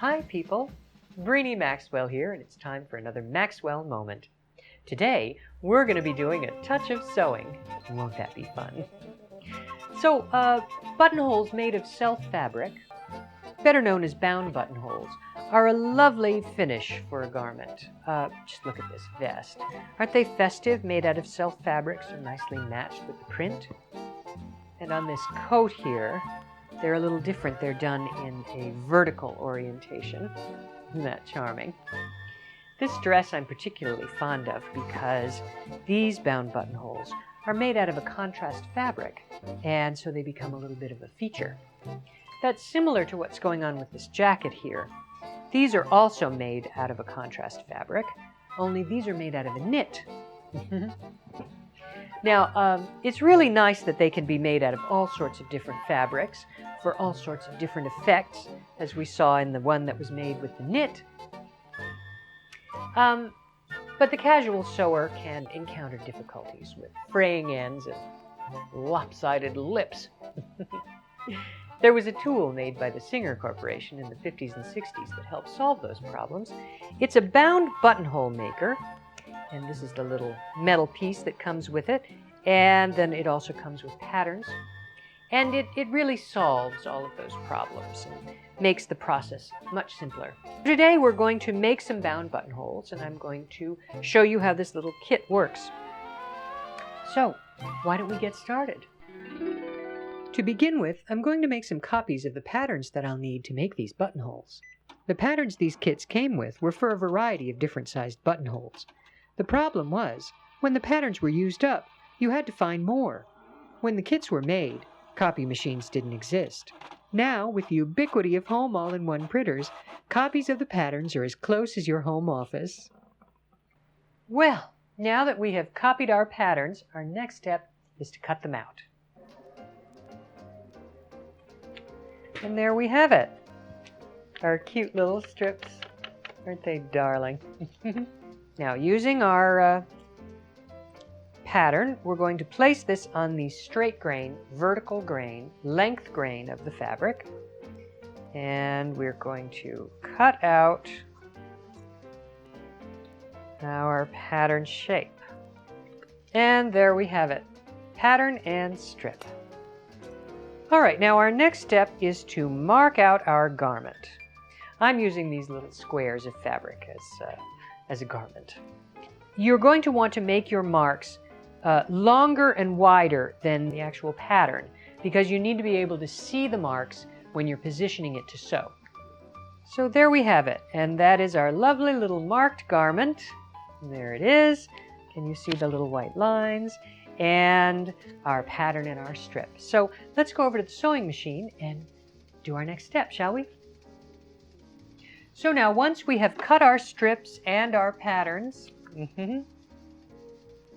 Hi people, Brini Maxwell here, and it's time for another Maxwell moment. Today, we're going to be doing a touch of sewing. Won't that be fun? So, buttonholes made of self fabric, better known as bound buttonholes, are a lovely finish for a garment. Just look at this vest. Aren't they festive, made out of self fabric, so nicely matched with the print? And on this coat here, they're a little different. They're done in a vertical orientation. Isn't that charming? This dress I'm particularly fond of because these bound buttonholes are made out of a contrast fabric, and so they become a little bit of a feature. That's similar to what's going on with this jacket here. These are also made out of a contrast fabric, only these are made out of a knit. Now, it's really nice that they can be made out of all sorts of different fabrics for all sorts of different effects, as we saw in the one that was made with the knit. But the casual sewer can encounter difficulties with fraying ends and lopsided lips. There was a tool made by the Singer Corporation in the 50s and 60s that helped solve those problems. It's a bound buttonhole maker, and this is the little metal piece that comes with it, and then it also comes with patterns, and it really solves all of those problems and makes the process much simpler. Today we're going to make some bound buttonholes, and I'm going to show you how this little kit works. So, why don't we get started? To begin with, I'm going to make some copies of the patterns that I'll need to make these buttonholes. The patterns these kits came with were for a variety of different sized buttonholes. The problem was, when the patterns were used up, you had to find more. When the kits were made, copy machines didn't exist. Now, with the ubiquity of home all-in-one printers, copies of the patterns are as close as your home office. Well, now that we have copied our patterns, our next step is to cut them out. And there we have it. Our cute little strips. Aren't they darling? Now, using our pattern, we're going to place this on the straight grain, vertical grain, length grain of the fabric. And we're going to cut out our pattern shape. And there we have it. Pattern and strip. All right, now our next step is to mark out our garment. I'm using these little squares of fabric as a garment. You're going to want to make your marks longer and wider than the actual pattern because you need to be able to see the marks when you're positioning it to sew. So there we have it, and that is our lovely little marked garment. And there it is. Can you see the little white lines? And our pattern and our strip. So let's go over to the sewing machine and do our next step, shall we? So now once we have cut our strips and our patterns,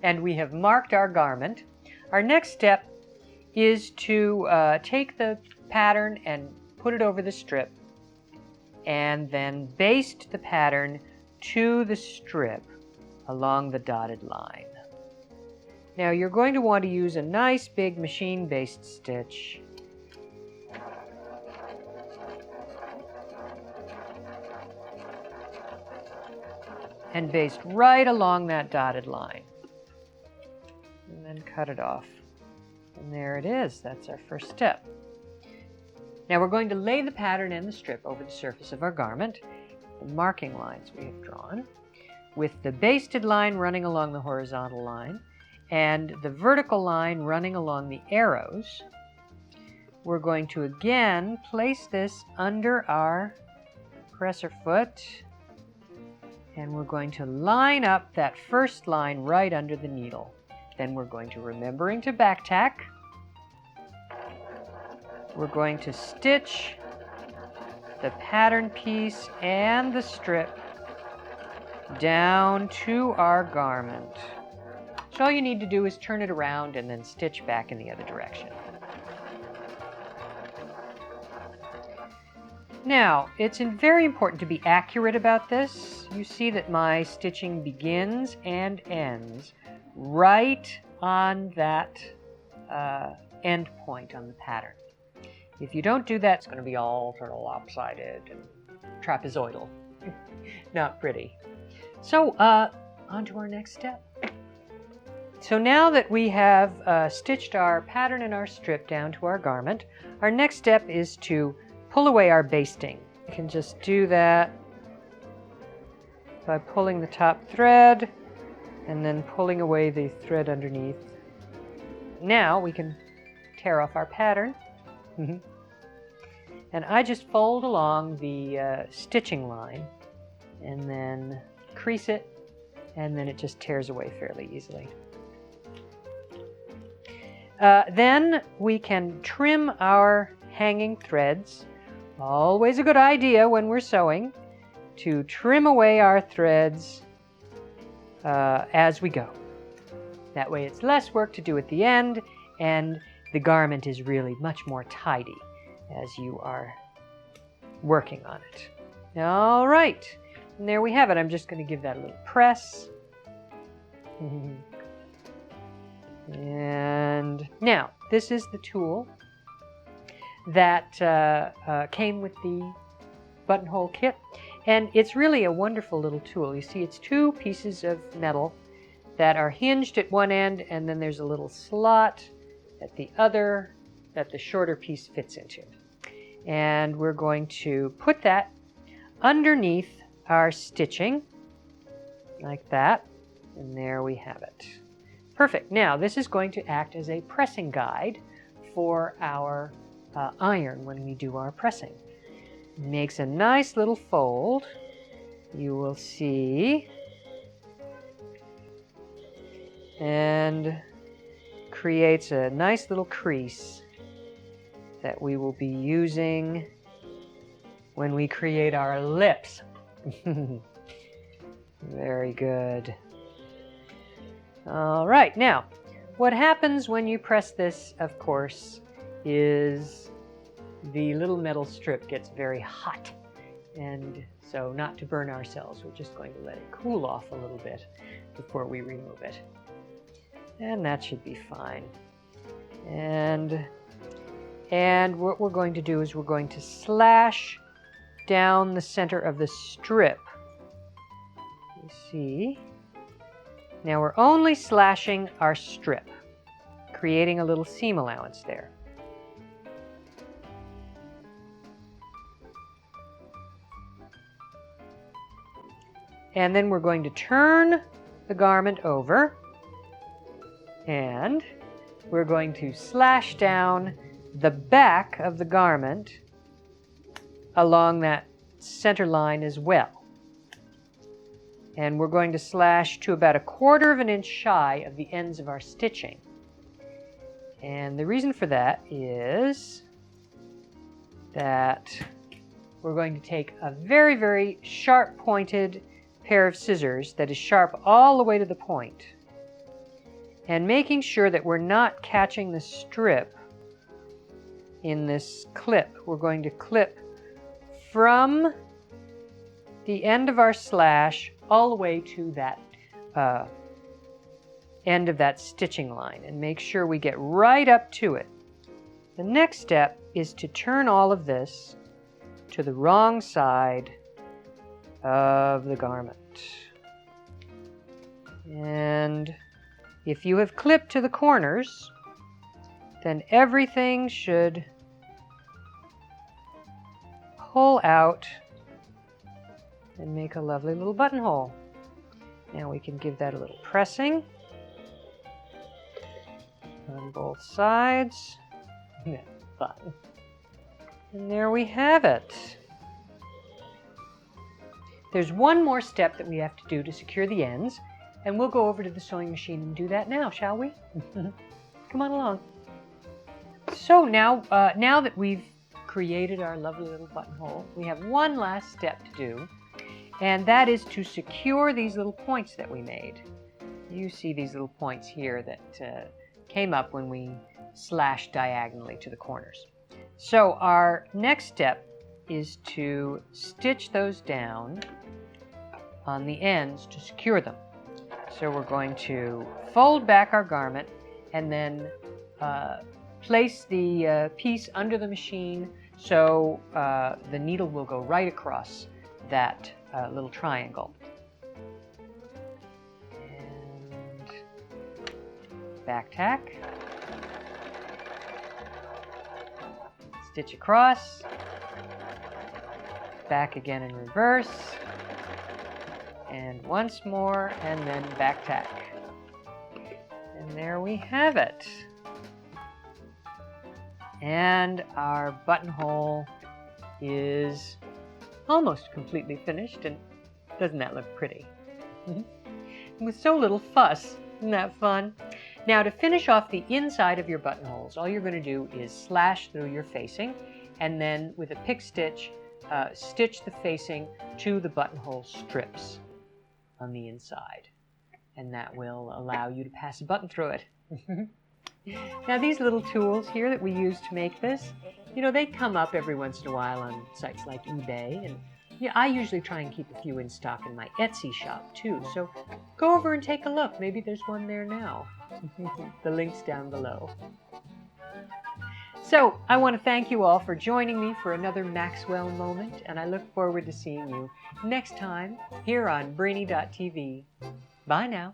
and we have marked our garment, our next step is to take the pattern and put it over the strip and then baste the pattern to the strip along the dotted line. Now you're going to want to use a nice big machine-based stitch. And baste right along that dotted line. And then cut it off. And there it is. That's our first step. Now we're going to lay the pattern and the strip over the surface of our garment, the marking lines we have drawn, with the basted line running along the horizontal line, and the vertical line running along the arrows. We're going to again place this under our presser foot, and we're going to line up that first line right under the needle. Then we're going to, remembering to back tack, we're going to stitch the pattern piece and the strip down to our garment. So all you need to do is turn it around and then stitch back in the other direction. Now, it's very important to be accurate about this. You see that my stitching begins and ends right on that end point on the pattern. If you don't do that, it's going to be all sort of lopsided and trapezoidal. Not pretty. So, on to our next step. So now that we have stitched our pattern and our strip down to our garment, our next step is to pull away our basting. You can just do that by pulling the top thread and then pulling away the thread underneath. Now we can tear off our pattern. And I just fold along the stitching line and then crease it, and then it just tears away fairly easily. Then we can trim our hanging threads. Always a good idea when we're sewing to trim away our threads as we go. That way it's less work to do at the end, and the garment is really much more tidy as you are working on it. All right, and there we have it. I'm just going to give that a little press. And now, this is the tool that came with the buttonhole kit, and it's really a wonderful little tool. You see, it's two pieces of metal that are hinged at one end, and then there's a little slot at the other that the shorter piece fits into. And we're going to put that underneath our stitching, like that, and there we have it. Perfect. Now, this is going to act as a pressing guide for our iron when we do our pressing. It makes a nice little fold, you will see, and creates a nice little crease that we will be using when we create our lips. Very good. All right, now, what happens when you press this, of course, is the little metal strip gets very hot. And so not to burn ourselves, we're just going to let it cool off a little bit before we remove it. And that should be fine. And what we're going to do is we're going to slash down the center of the strip. You see? Now we're only slashing our strip, creating a little seam allowance there. And then we're going to turn the garment over, and we're going to slash down the back of the garment along that center line as well. And we're going to slash to about 1/4 of an inch shy of the ends of our stitching. And the reason for that is that we're going to take a very, very sharp pointed pair of scissors that is sharp all the way to the point. And making sure that we're not catching the strip in this clip, we're going to clip from the end of our slash all the way to that end of that stitching line, and make sure we get right up to it. The next step is to turn all of this to the wrong side of the garment. And if you have clipped to the corners, then everything should pull out and make a lovely little buttonhole. Now we can give that a little pressing on both sides. Fun. And there we have it. There's one more step that we have to do to secure the ends, and we'll go over to the sewing machine and do that now, shall we? Come on along. So now that we've created our lovely little buttonhole, we have one last step to do, and that is to secure these little points that we made. You see these little points here that came up when we slashed diagonally to the corners. So our next step is to stitch those down on the ends to secure them. So we're going to fold back our garment and then place the piece under the machine So the needle will go right across that little triangle. And back tack. Stitch across. Back again in reverse. And once more, and then back tack. And there we have it. And our buttonhole is almost completely finished, and doesn't that look pretty? With so little fuss. Isn't that fun? Now, to finish off the inside of your buttonholes, all you're going to do is slash through your facing, and then with a pick stitch, stitch the facing to the buttonhole strips on the inside, and that will allow you to pass a button through it. Now, these little tools here that we use to make this, you know, they come up every once in a while on sites like eBay, and yeah, I usually try and keep a few in stock in my Etsy shop too, so go over and take a look. Maybe there's one there now. The link's down below. So, I want to thank you all for joining me for another Maxwell moment, and I look forward to seeing you next time here on Brini.tv. Bye now.